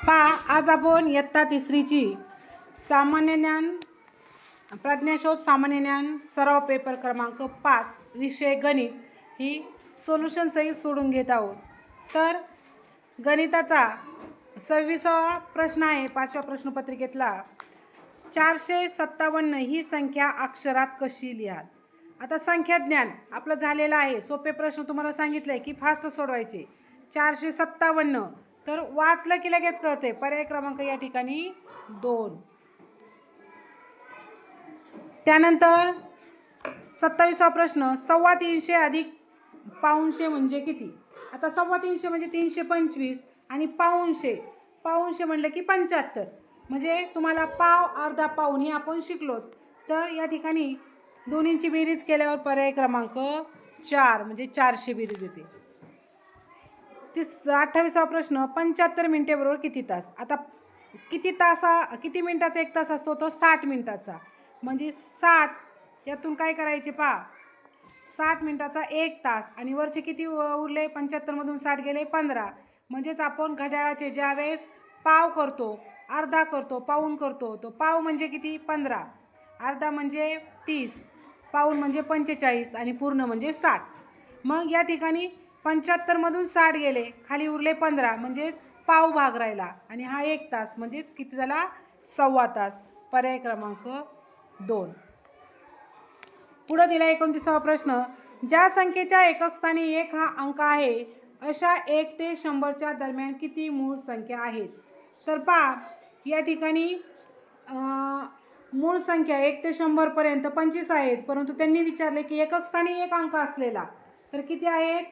पहा, आज आपण इयत्ता तिसरीची सामान्य ज्ञान प्रज्ञाशोध सामान्य ज्ञान सराव पेपर क्रमांक 5 विषय गणित ही सोल्युशन सहित सोडून घेत आहोत. तर गणिताचा 26वा प्रश्न आहे 5व्या प्रश्नपत्रिकेतला. 457 ही संख्या अक्षरात कशी लिहाल. आता संख्या ज्ञान आपलं झालेलं आहे. सोपे प्रश्न तुम्हाला सांगितले की फास्ट सोडवायचे. 457 तर वाचलं की लगेच कळते. पर्याय क्रमांक या ठिकाणी 2. त्यानंतर 27वा प्रश्न 325 अधिक पाऊणशे म्हणजे किती. आता 325 म्हणजे 325 आणि पाऊणशे म्हणलं की 75. म्हणजे तुम्हाला पाव अर्धा पाऊण हे आपण शिकलो. तर या ठिकाणी दोन्हींची बेरीज केल्यावर पर्याय क्रमांक 4 म्हणजे 400 बेरीज येते. 28वा प्रश्न 75 मिनिटे बरोबर किती तास. आता किती मिनिटाचा एक तास असतो तो 60 मिनिटाचा. म्हणजे 60 यातून काय करायचे पहा 60 मिनिटाचा एक तास आणि वरचे किती उरले 75 मधून 60 गेले 15. म्हणजेच आपण घड्याळाचे ज्यावेळेस पाव करतो अर्धा करतो पाऊण करतो तो पाव म्हणजे किती 15, अर्धा म्हणजे 30, पाऊण म्हणजे 45 आणि पूर्ण म्हणजे 60. मग या ठिकाणी 75 मधून 60 गेले खाली उरले 15 म्हणजेच पाव भाग राहिला आणि हा एक तास म्हणजेच किती झाला 1/2 तास. पर्याय क्रमांक 2. पुढे दिला 29वा प्रश्न ज्या संख्येच्या एकक स्थानी 1 हा अंक आहे अशा 1 ते 100च्या दरम्यान किती मूळ संख्या आहेत. तर पहा या ठिकाणी मूळ संख्या 1 ते 100 पर्यंत 25 आहेत. परंतु त्यांनी विचारले की एकक स्थानी 1 अंक असलेला तर किती आहेत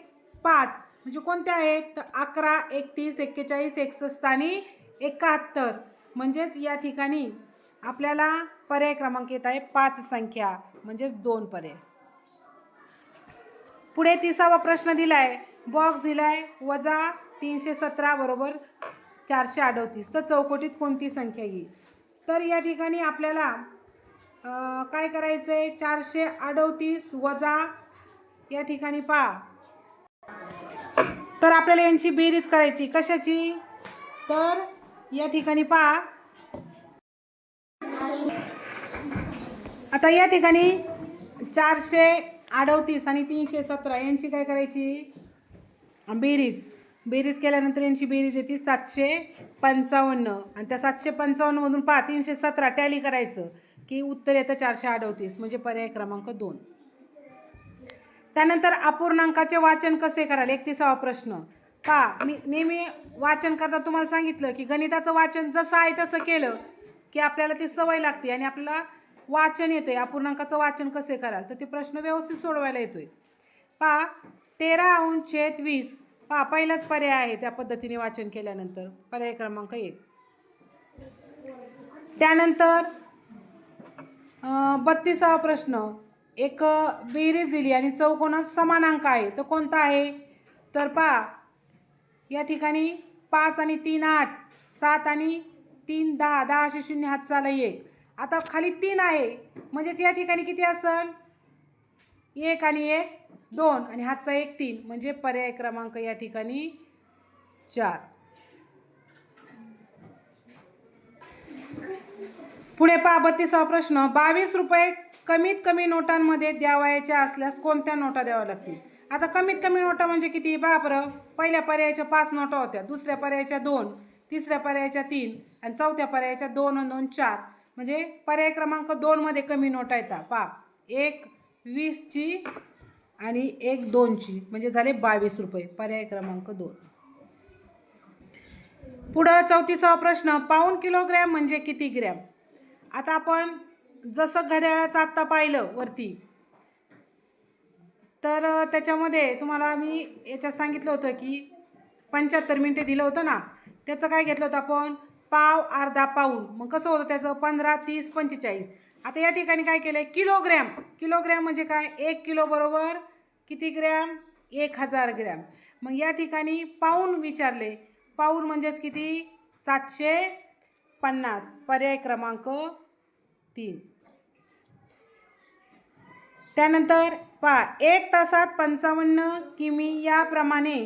5. म्हणजे कोणत्या आहेत तर 11, 31, 41, 61 आणि 71. म्हणजेच या ठिकाणी आपल्याला पर्याय क्रमांक येत आहे 5 संख्या म्हणजेच 2 पर्याय. पुढे 30वा प्रश्न दिलाय बॉक्स दिलाय -317 बरोबर 438 तर चौकटीत कोणती संख्या येईल. तर या ठिकाणी आपल्याला काय करायचंय 438 वजा या ठिकाणी पहा तर आपल्याला यांची बेरीज करायची. कशाची तर या ठिकाणी पहा आता या ठिकाणी 438 आणि 317 यांची काय करायची बेरीज केल्यानंतर यांची बेरीज येते 755 आणि त्या 755 मधून पहा 317 टॅली करायचं की उत्तर येतं 438 म्हणजे पर्याय क्रमांक 2. त्यानंतर अपूर्णांकाचे वाचन कसे कराल 31वा प्रश्न. पहा मी नेहमी वाचन करता तुम्हाला सांगितलं की गणिताचं वाचन जसं आहे तसं केलं की आपल्याला ती सवय लागते आणि आपल्याला वाचन येते. अपूर्णांकाचं वाचन कसे कराल तर ते प्रश्न व्यवस्थित सोडवायला येतोय. पहा 13/20 पहा पहिलाच पर्याय आहे त्या पद्धतीने वाचन केल्यानंतर पर्याय क्रमांक 1. त्यानंतर 32वा प्रश्न एक बेरीज दिली आणि चौकोनात समान अंक आहे तर कोणता आहे तर पहा या ठिकाणी 5 आणि 3 8, 7 आणि 3 10, 10 असे 0 हातचाला 1. आता खाली 3 आहे म्हणजेच या ठिकाणी किती असेल 1 आणि 1 2 आणि हातचा 1 3 म्हणजे पर्याय क्रमांक या ठिकाणी 4. पुढे पहा 32वा प्रश्न 22 रुपये कमीत कमी नोटांमध्ये द्यावयाच्या असल्यास कोणत्या नोटा द्याव्या लागतील. आता कमीत कमी नोटा म्हणजे किती पहा बरं. पहिल्या पर्यायाच्या 5 नोटा होत्या, दुसऱ्या पर्यायाच्या 2, तिसऱ्या पर्यायाच्या 3 आणि चौथ्या पर्यायाच्या 2 आणि 2 4. म्हणजे पर्याय क्रमांक 2 मध्ये कमी नोटा येतात पहा 1 20 ची आणि 1 2 ची म्हणजे झाले 22 रुपये. पर्याय क्रमांक 2. पुढं 34वा प्रश्न पाऊण किलोग्रॅम म्हणजे किती ग्रॅम. आता आपण जसं घड्याळाचं आत्ता पाहिलं वरती तर त्याच्यामध्ये तुम्हाला मी याच्यात सांगितलं होतं की 75 मिनिटे दिलं होतं ना. त्याचं काय घेतलं होतं आपण पाव अर्धा पाऊण. मग कसं होतं त्याचं 15 30 45. आता या ठिकाणी काय केलंय किलोग्रॅम म्हणजे काय 1 किलो बरोबर किती ग्रॅम 1000 ग्रॅम. मग या ठिकाणी पाऊण विचारले पाऊण म्हणजेच किती 750. पर्याय क्रमांक 3. त्यानंतर पहा 1 तासात 55 किमी याप्रमाणे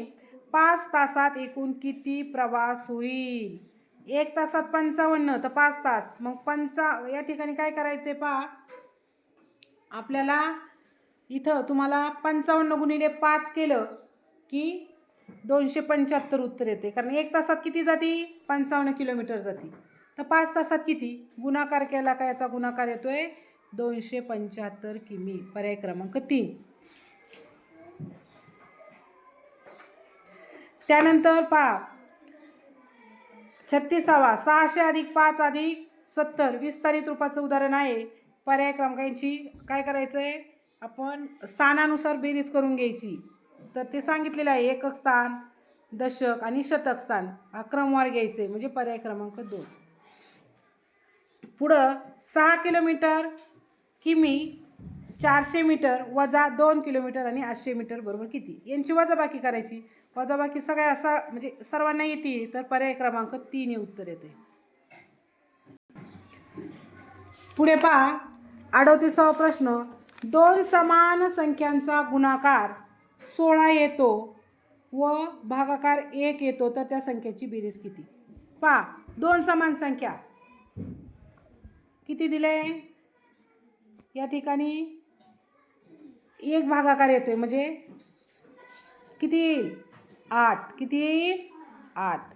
5 तासात एकूण किती प्रवास होईल? 1 तासात 55 तर 5 तास, मग या ठिकाणी काय करायचे पहा, आपल्याला इथं तुम्हाला 55 गुणिले 5 केलं की 275 उत्तर येते, कारण 1 तासात किती जाती? 55 किलोमीटर जाती. तर 5 तासात किती? गुणाकार केला का याचा गुणाकार येतोय 275 किमी. पर्याय क्रमांक 3. त्यानंतर पहा 36वा 600 अधिक 5 अधिक 70 विस्तारित रूपाचं उदाहरण आहे. पर्याय क्रमांकांची काय करायचं आहे, आपण स्थानानुसार बेरीज करून घ्यायची. तर ते सांगितलेलं आहे, एकक स्थान, दशक आणि शतक स्थान क्रमवार घ्यायचे, म्हणजे पर्याय क्रमांक 2. पुढं 6 किलोमीटर किमी 400 मीटर वजा 2 किलोमीटर आणि 800 मीटर बरोबर किती? यांची वजाबाकी करायची. वजाबाकी सगळ्या म्हणजे सर्वांना येते, तर पर्याय क्रमांक 3 हे उत्तर येते. पुढे पहा 38वा प्रश्न, 2 समान संख्यांचा गुणाकार 16 येतो व भागाकार 1 येतो, तर त्या संख्येची बेरीज किती? पहा 2 समान संख्या किती दिले या ठिकाणी, 1 भागाकार येतोय म्हणजे किती येईल? 8. किती येईल? 8.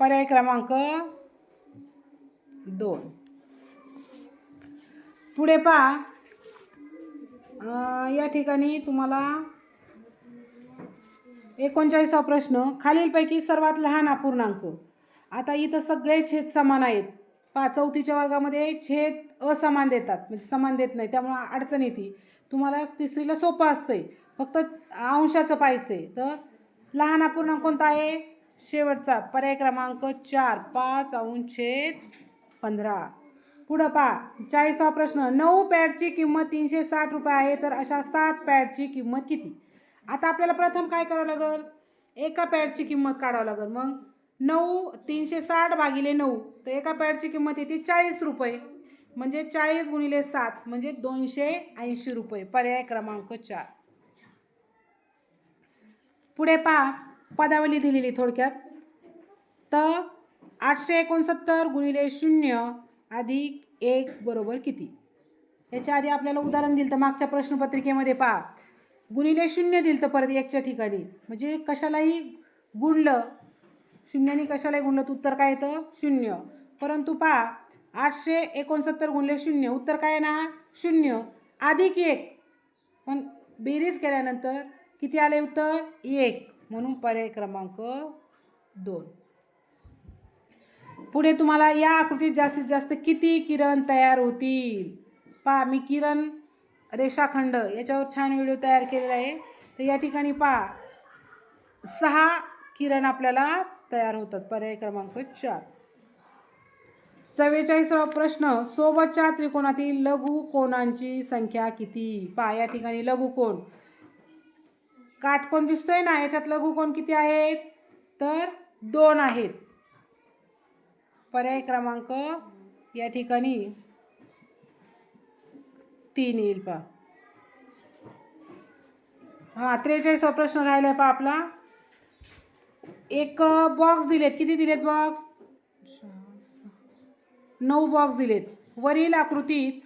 पर्याय क्रमांक 2. पुढे पहा या ठिकाणी तुम्हाला 39वा प्रश्न, खालीलपैकी सर्वात लहान अपूर्णांक. आता इथं सगळे छेद समान आहेत. पहा 4थीच्या वर्गामध्ये छेद असमान देतात, म्हणजे समान देत नाही, त्यामुळे अडचण येते. तुम्हाला 3रीला सोपं असतंय, फक्त अंशाचं पाहायचंय. तर लहान अपूर्णांक कोणता आहे? शेवटचा पर्याय क्रमांक 4 5/15. पुढं पहा 40वा प्रश्न, 9 पॅडची किंमत 360 रुपये आहे, तर अशा 7 पॅडची किंमत किती? आता आपल्याला प्रथम काय करावं लागेल, एका पॅडची किंमत काढावं लागेल. मग 9 360 भागिले 9, तर एका पॅडची किंमत येते 40 रुपये, म्हणजे 40 गुणिले 7 म्हणजे 280 रुपये. पर्याय क्रमांक 4. पुढे पहा पदावली दिलेली थोडक्यात. तर 869 गुणिले 0 अधिक 1 बरोबर किती? याच्या आधी आपल्याला उदाहरण दिलं तर मागच्या प्रश्नपत्रिकेमध्ये पहा गुणिले 0 दिलं तर परत 1च्या ठिकाणी, म्हणजे कशालाही गुणलं, शून्याने कशालाही गुणलं तर उत्तर काय येतं? 0. परंतु पहा 869 गुणिले 0 उत्तर काय येणार? 0 अधिक 1, पण बेरीज केल्यानंतर किती आले उत्तर? 1, म्हणून पर्याय क्रमांक 2. पुढे तुम्हाला या आकृतीत जास्तीत जास्त किती किरण तयार होतील? पहा मी किरण रेषाखंड याच्यावर छान व्हिडिओ तयार केलेला आहे. तर या ठिकाणी पहा 6 किरण आपल्याला तयार होतात. पर्याय क्रमांक 4. 44वा प्रश्न, सोबतच्या त्रिकोणातील लघु कोणांची संख्या किती? पहा या ठिकाणी लघु कोण, काटकोन दिसतोय ना, याच्यात लघु कोण किती आहेत? तर 2 आहेत. पर्याय क्रमांक या ठिकाणी 3 येईल. पहा 43वा प्रश्न राहिलाय पहा आपला. एक बॉक्स दिलेत, किती दिलेत बॉक्स? 9 बॉक्स दिलेत. वरील आकृतीत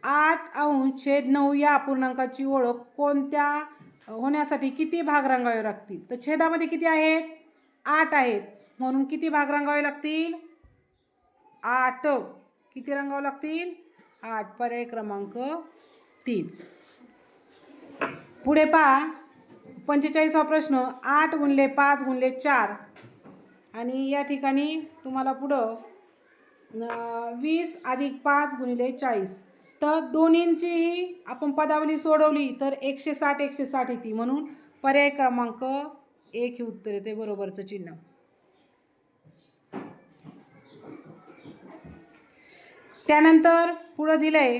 8/9 या अपूर्णांकाची ओळख कोणत्या होण्यासाठी किती भाग रंगावे लागतील? तर छेदामध्ये किती आहेत? 8 आहेत, म्हणून किती भाग रंगावे लागतील? 8. किती रंगावे लागतील? 8. पर्याय क्रमांक 3. पुढे पहा 45वा प्रश्न, 8 गुणिले 5 गुणिले 4 आणि या ठिकाणी तुम्हाला पुढं 20 अधिक 5 गुणिले 40. तर दोन्हींचीही आपण पदावली सोडवली तर 160 येते, म्हणून पर्याय क्रमांक 1 हे उत्तर येते, बरोबरचं चिन्ह. त्यानंतर पुढं दिलंय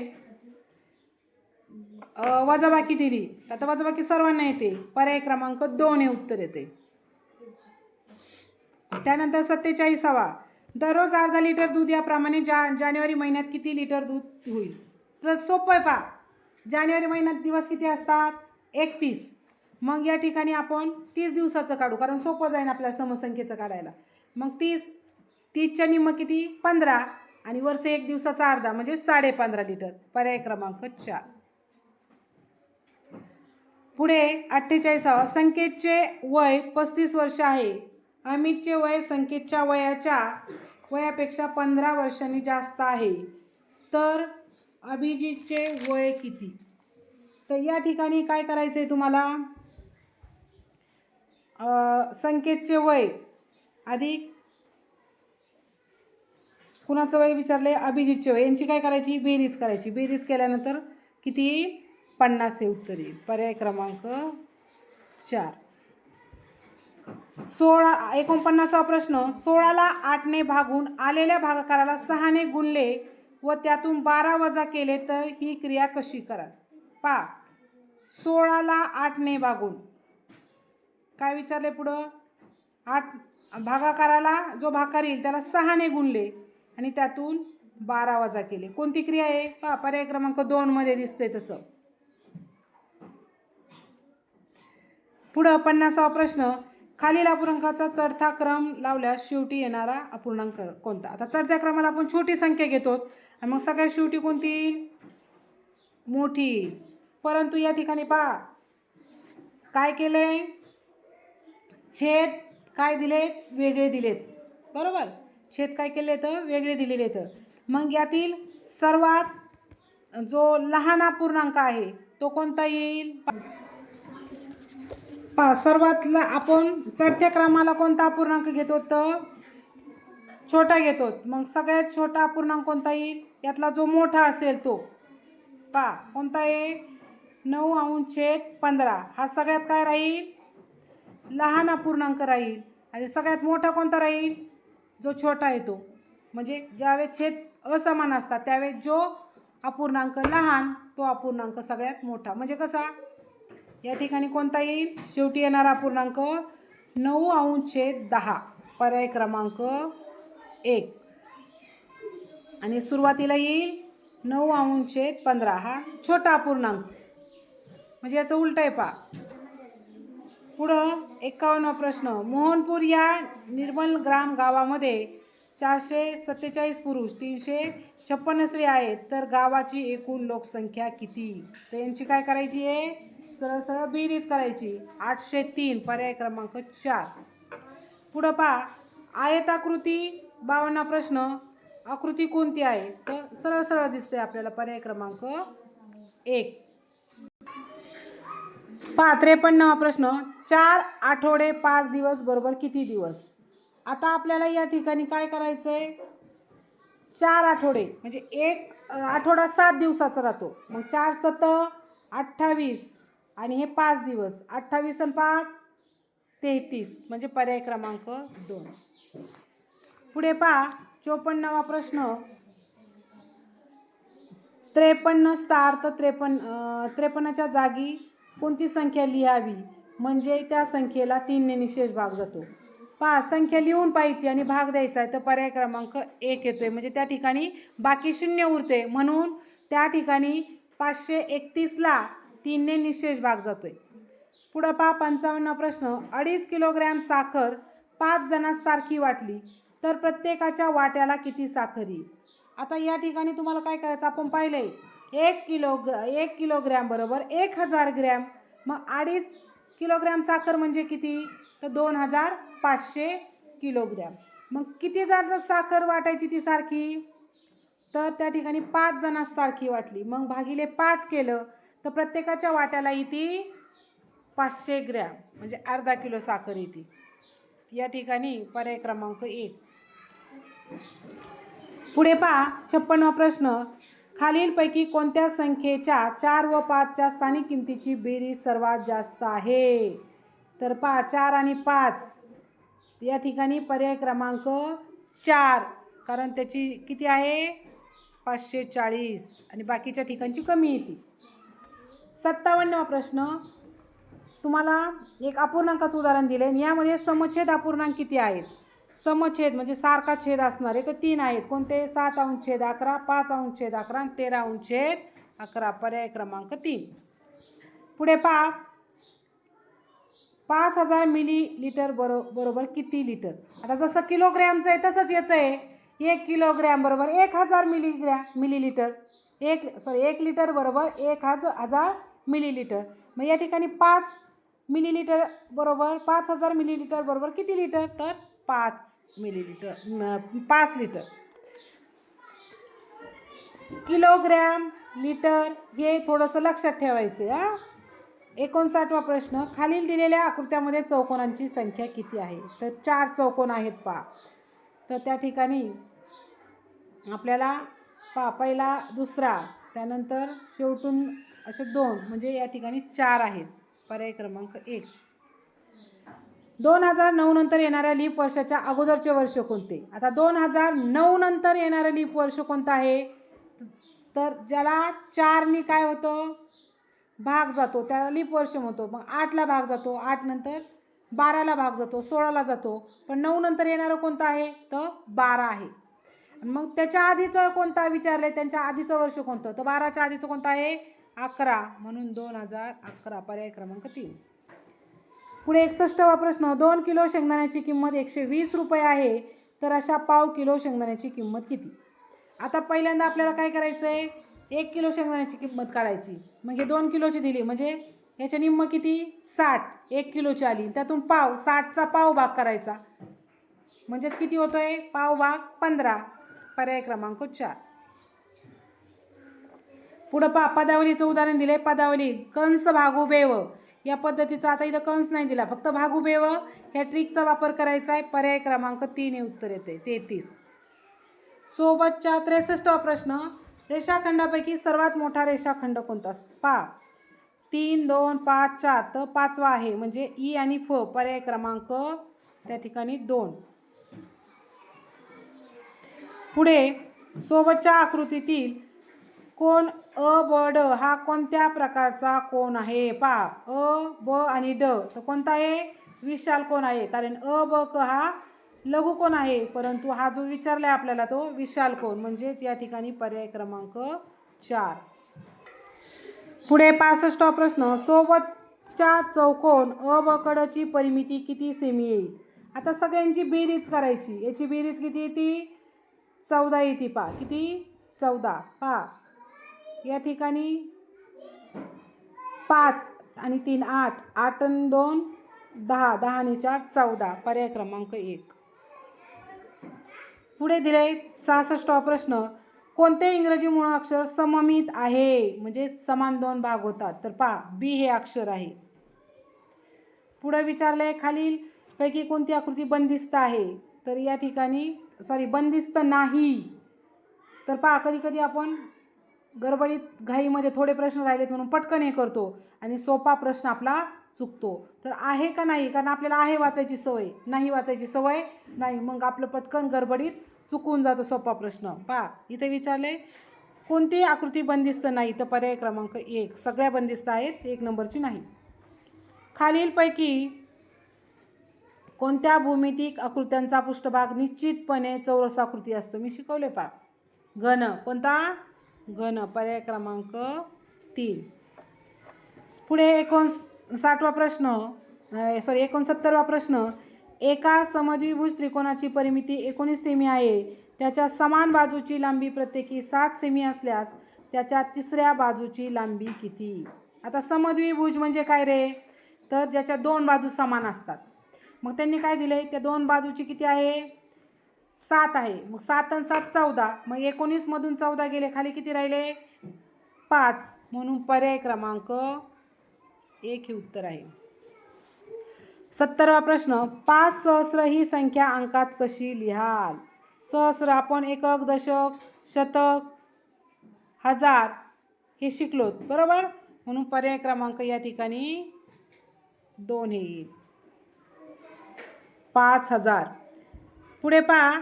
वजाबाकी दिली. आता वजाबाकी सर्वांना येते, पर्याय क्रमांक 2 हे उत्तर येते. त्यानंतर 47वा, दररोज अर्धा लिटर दूध याप्रमाणे जानेवारी महिन्यात किती लिटर दूध होईल? तर सोपं आहे पहा, जानेवारी महिन्यात दिवस किती असतात? 31. मग या ठिकाणी आपण 30 दिवसाचं काढू, कारण सोपं जाईल आपल्याला समसंख्येचं काढायला. मग 30च्या निम्म किती 15 आणि वरचे 1 दिवसाचा अर्धा म्हणजे 15.5 लिटर. पर्याय क्रमांक 4. पुढे 48वा, संकेतचे वय 35 वर्ष आहे. अमितचे वय संकेतच्या वयापेक्षा 15 वर्षांनी जास्त आहे, तर अभिजितचे वय किती? तर या ठिकाणी काय करायचं आहे तुम्हाला, संकेतचे वय अधिक कुणाचं वय विचारले, अभिजितचे वय, यांची काय करायची, बेरीज करायची. बेरीज केल्यानंतर किती 50 हे उत्तर येईल. पर्याय क्रमांक 4. 49वा प्रश्न, 16ला 8ने भागून आलेल्या भागाकाराला 6ने गुणले व त्यातून 12 वजा केले तर ही क्रिया कशी कराल? पहा, 16ला 8ने भागून काय विचारले पुढं, 8 भागाकाराला जो भागाकार येईल त्याला 6ने गुणले आणि त्यातून 12 वजा केले. कोणती क्रिया आहे? पहा, पर्याय क्रमांक 2 मध्ये दिसते तसं. पुढं 50वा प्रश्न, खालील अपूर्णांकाचा चढता क्रम लावल्यास शेवटी येणारा अपूर्णांक कोणता? आता चढत्या क्रमाला आपण छोटी संख्या घेतो आणि मग सगळ्यात शेवटी कोणती, मोठी. परंतु या ठिकाणी पहा काय केलंय, छेद काय दिलेत, वेगळे दिलेत. बरोबर, छेद काय केले तर वेगळे दिलेले तर. मग यातील सर्वात जो लहान अपूर्णांक आहे तो कोणता येईल? पहा, सर्वात आपण चढत्या क्रमाला कोणता अपूर्णांक घेतो तर छोटा घेतो. मग सगळ्यात छोटा अपूर्णांक कोणता येईल, यातला जो मोठा असेल तो. पहा कोणता आहे, 9/15. हा सगळ्यात काय राहील, लहान अपूर्णांक राहील. आणि सगळ्यात मोठा कोणता राहील, जो छोटा येतो. म्हणजे ज्यावेळेस छेद असमान असतात त्यावेळेस जो अपूर्णांक लहान तो अपूर्णांक सगळ्यात मोठा. म्हणजे कसा, या ठिकाणी कोणता येईल, शेवटी येणारा अपूर्णांक 9/10. पर्याय क्रमांक 1. आणि सुरुवातीला येईल 9/15. हा छोटा अपूर्णांक, म्हणजे याचं उलट आहे. पहा पुढं 51वा प्रश्न, मोहनपूर या निर्मल ग्राम गावामध्ये 447 पुरुष 356 स्त्री आहेत, तर गावाची एकूण लोकसंख्या किती? तर यांची काय करायची आहे, सरळ सरळ बेरीज करायची. 803. पर्याय क्रमांक 4. पुढं पहा, आयताकृती 52 प्रश्न, आकृती कोणती आहे? तर सरळ सरळ दिसते आपल्याला. पर्याय क्रमांक 1. पहा 53वा प्रश्न, 4 आठवडे 5 दिवस बरोबर किती दिवस? आता आपल्याला या ठिकाणी काय करायचं आहे, 4 आठवडे म्हणजे एक आठवडा 7 दिवसाचा राहतो. मग 4 7 28 आणि हे 5 दिवस, 28 आणि 5 33. म्हणजे पर्याय क्रमांक 2. पुढे पहा 54वा प्रश्न, 53 स्टार तर 53च्या जागी कोणती संख्या लिहावी म्हणजे त्या संख्येला 3 ने निशेष भाग जातो? पहा, संख्या लिहून पाहिजे आणि भाग द्यायचा आहे, तर पर्याय क्रमांक 1 येतोय. म्हणजे त्या ठिकाणी बाकी शून्य उरते, म्हणून त्या ठिकाणी 531ला 3 ने निशेष भाग जातोय. पुढं पहा 55वा प्रश्न, 2.5 किलोग्रॅम साखर 5 जणांस सारखी वाटली तर प्रत्येकाच्या वाट्याला किती साखर येईल? आता या ठिकाणी तुम्हाला काय करायचं, आपण पाहिलंय 1 किलोग्रॅम बरोबर 1000 ग्रॅम. मग 2.5 किलोग्रॅम साखर म्हणजे किती, तर 2500 किलोग्रॅम. मग किती जण साखर वाटायची ती सारखी, तर त्या ठिकाणी 5 जणांस सारखी वाटली. मग भागिले 5 केलं तर प्रत्येकाच्या वाट्याला येते 500 ग्रॅम म्हणजे अर्धा किलो साखर येते. या ठिकाणी पर्याय क्रमांक 1. पुढे पहा 56वा प्रश्न, खालीलपैकी कोणत्या संख्येच्या 4 व 5च्या स्थानिक किमतीची बेरीज सर्वात जास्त आहे? तर पहा 4 आणि 5, या ठिकाणी पर्याय क्रमांक 4, कारण त्याची किती आहे 540 आणि बाकीच्या ठिकाणची कमी येते. 57वा प्रश्न, तुम्हाला एक अपूर्णांकाचं उदाहरण दिले आणि यामध्ये समछेद अपूर्णांक किती आहेत? समछेद म्हणजे सारखा छेद असणारे तर 3 आहेत. कोणते? 7/11, 5/11 आणि 13/11. पर्याय क्रमांक 3. पुढे पहा 5000 मिलीलिटर बरोबर किती लिटर? आता जसं किलोग्रॅमचं आहे तसंच याचं आहे. 1 किलोग्रॅम बरोबर 1000 मिलीलिटर. 1 लिटर बरोबर 1000 मिलीलिटर. मग या ठिकाणी 5 मिलीलिटर बरोबर 5000 मिलीलिटर बरोबर किती लिटर? तर 5 लिटर. किलोग्रॅम, लिटर हे थोडंसं लक्षात ठेवायचं आहे. 59वा प्रश्न, खालील दिलेल्या आकृत्यामध्ये चौकोनांची संख्या किती आहे? तर 4 चौकोन आहेत पहा. तर त्या ठिकाणी आपल्याला पहिला, दुसरा, त्यानंतर शेवटून असे 2 म्हणजे या ठिकाणी 4 आहेत. पर्याय क्रमांक 1. 2009 नंतर येणाऱ्या लीप वर्षाच्या अगोदरचे वर्ष कोणते? आता 2009 नंतर येणारं लीप वर्ष कोणतं आहे? तर ज्याला 4नी काय होतं? भाग जातो, त्याला लीप वर्ष म्हणतो. मग 8ला भाग जातो, 8 नंतर 12ला भाग जातो, 16ला जातो. पण 9 नंतर येणारं कोणतं आहे? तर 12 आहे. मग त्याच्या आधीचं कोणता विचारलंय? त्यांच्या आधीचं वर्ष कोणतं? तर 12च्या आधीचं कोणतं आहे? 11. म्हणून 2011. पर्याय क्रमांक 3. पुढे 61वा प्रश्न, 2 किलो शेंगदाण्याची किंमत 120 रुपये आहे, तर अशा पाव किलो शेंगदाण्याची किंमत किती? आता पहिल्यांदा आपल्याला काय करायचं आहे? 1 किलो शेंगदाण्याची किंमत काढायची. मग हे 2 किलोची दिली म्हणजे याच्या निम्म किती? 60. 1 किलोची आली, त्यातून पाव, 60चा पाव भाग करायचा म्हणजेच किती होतोय? पाव भाग 15. पर्याय क्रमांक 4. पुढं पदावलीचं उदाहरण दिले. पदावली कंस भागू बेव या पद्धतीचं. आता इथं कंस नाही दिला, फक्त भागू बेव ह्या ट्रिकचा वापर करायचा आहे. पर्याय क्रमांक 3 हे उत्तर येते. 33. सोबतच्या 63वा प्रश्न, रेषाखंडापैकी सर्वात मोठा रेषाखंड कोणता? पहा 3, 2, 5, 4. तर 5वा आहे म्हणजे ई आणि फ. पर्याय क्रमांक त्या ठिकाणी 2. पुढे सोबतच्या आकृतीतील कोण अ ब ड हा कोणत्या प्रकारचा कोण आहे? पहा अ ब आणि ड. तर कोणता आहे? विशाल कोण आहे. कारण अ ब क हा लघु कोण आहे, परंतु हा जो विचारलाय आपल्याला तो विशाल कोण. म्हणजेच या ठिकाणी पर्याय क्रमांक 4. पुढे 65वा प्रश्न, सोबतच्या चौकोन अ ब क ड ची परिमिती किती सेमी येईल? आता सगळ्यांची बेरीज करायची. याची बेरीज किती येते? 14 येते. पहा किती? 14. पहा या ठिकाणी 5 आणि 3 8, 8 आणि 2 10, 10 आणि 4 14. पर्याय क्रमांक 1. पुढे दिले 66वा प्रश्न, कोणते इंग्रजी मूळाक्षर सममित आहे म्हणजे समान 2 भाग होतात? तर पहा बी हे अक्षर आहे. पुढे विचारले खालील पैकी कोणती आकृती बंदिस्त आहे? तर या ठिकाणी बंदिस्त नाही. तर पहा कधी कधी आपण गडबडीत घाईमध्ये थोडे प्रश्न राहिलेत म्हणून पटकन हे करतो आणि सोपा प्रश्न आपला चुकतो. तर आहे का नाही? कारण आपल्याला आहे वाचायची सवय, नाही वाचायची सवय नाही, मग आपलं पटकन गडबडीत चुकून जातो सोपा प्रश्न. पहा इथे विचारले कोणती आकृती बंदिस्त नाही? तर पर्याय क्रमांक 1. सगळ्या बंदिस्त आहेत, 1 नंबरची नाही. खालीलपैकी कोणत्या भूमितिक आकृत्यांचा पृष्ठभाग निश्चितपणे चौरस आकृती असतो? मी शिकवले पहा. घन. कोणता? घन. पर्याय क्रमांक 3. पुढे 69वा प्रश्न 69वा प्रश्न, एका समद्विभुज त्रिकोणाची परिमिती 19 सेमी आहे. त्याच्या समान बाजूची लांबी प्रत्येकी 7 सेमी असल्यास त्याच्या तिसऱ्या बाजूची लांबी किती? आता समद्विभुज म्हणजे काय रे? तर ज्याच्या 2 बाजू समान असतात. मग त्यांनी काय दिले? त्या 2 बाजूची किती आहे? 7 आहे. मग 7 आणि 7 14. मग 19 मधून 14 गेले, खाली किती राहिले? 5. म्हणून पर्याय क्रमांक 1 हे उत्तर आहे. 70वा प्रश्न, 5 सहस्र ही संख्या अंकात कशी लिहाल? सहस्र आपण एकक, दशक, शतक, हजार हे शिकलो बरोबर. म्हणून पर्याय क्रमांक या ठिकाणी 2 हे येईल. 5000. पुढे पहा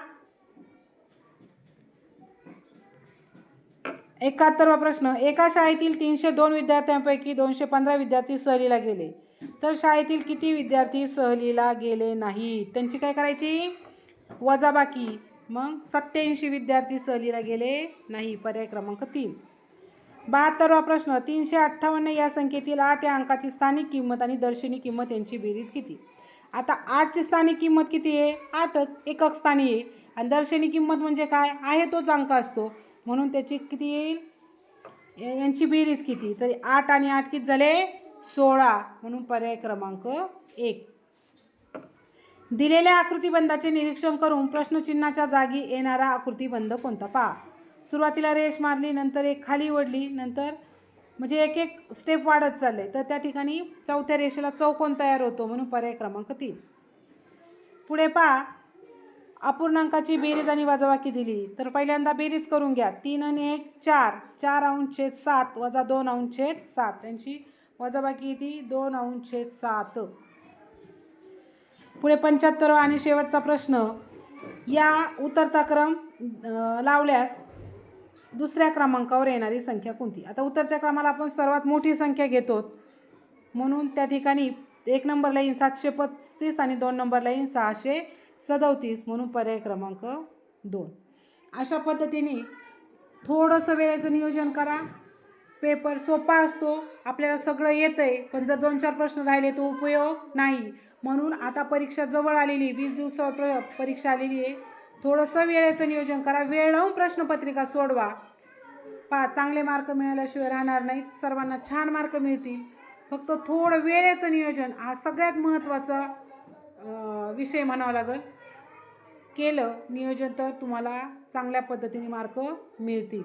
71वा प्रश्न, एका शाळेतील 302 विद्यार्थ्यांपैकी 215 विद्यार्थी सहलीला गेले, तर शाळेतील किती विद्यार्थी सहलीला गेले नाहीत? त्यांची काय करायची? वजाबाकी. मग 87 विद्यार्थी सहलीला गेले नाही. पर्याय क्रमांक 3. 72वा प्रश्न, 358 या संख्येतील 8 या अंकाची स्थानिक किंमत आणि दर्शनी किंमत यांची बेरीज किती? आता 8ची स्थानिक किंमत किती आहे? 8च, एकक स्थानी आहे. आणि दर्शनी किंमत म्हणजे काय आहे? तोच अंक असतो, म्हणून त्याची किती येईल? यांची बेरीज किती? तर 8 आणि 8 किती झाले? 16, म्हणून पर्याय क्रमांक 1. दिलेल्या आकृतिबंधाचे निरीक्षण करून प्रश्नचिन्हाच्या जागी येणारा आकृतिबंध कोणता पहा. सुरुवातीला रेष मारली, नंतर एक खाली ओढली, नंतर म्हणजे एक एक स्टेप वाढत चालले, तर त्या ठिकाणी चौथ्या रेषेला चौकोन तयार होतो, म्हणून पर्याय क्रमांक 3. पुढे पहा, अपूर्णांकाची बेरीज आणि वजाबाकी दिली, तर पहिल्यांदा बेरीज करून घ्या. 3 आणि 1 4, 4 अंश छेद 7 वजा 2 अंश छेद 7, यांची वजाबाकी येते 2 अंश छेद 7. पुढे 75वा आणि शेवटचा प्रश्न, या उतरता क्रम लावल्यास दुसऱ्या क्रमांकावर येणारी संख्या कोणती? आता उतरत्या क्रमाला आपण सर्वात मोठी संख्या घेतो, म्हणून त्या ठिकाणी 1 नंबरला येईल 735 आणि 2 नंबरला येईल 637, म्हणून पर्याय क्रमांक 2. अशा पद्धतीने थोडंसं वेळेचं नियोजन करा. पेपर सोपा असतो, आपल्याला सगळं येतं आहे, पण जर 2-4 प्रश्न राहिले तो उपयोग नाही. म्हणून आता परीक्षा जवळ आलेली, 20 दिवसावर परीक्षा आलेली आहे. थोडंसं वेळेचं नियोजन करा, वेळ लावून प्रश्नपत्रिका सोडवा. चांगले मार्क मिळाल्याशिवाय राहणार नाहीत, सर्वांना छान मार्क मिळतील. फक्त थोडं वेळेचं नियोजन हा सगळ्यात महत्त्वाचा विषय म्हणावा लागेल. केलं नियोजन तर तुम्हाला चांगल्या पद्धतीने मार्क मिळतील.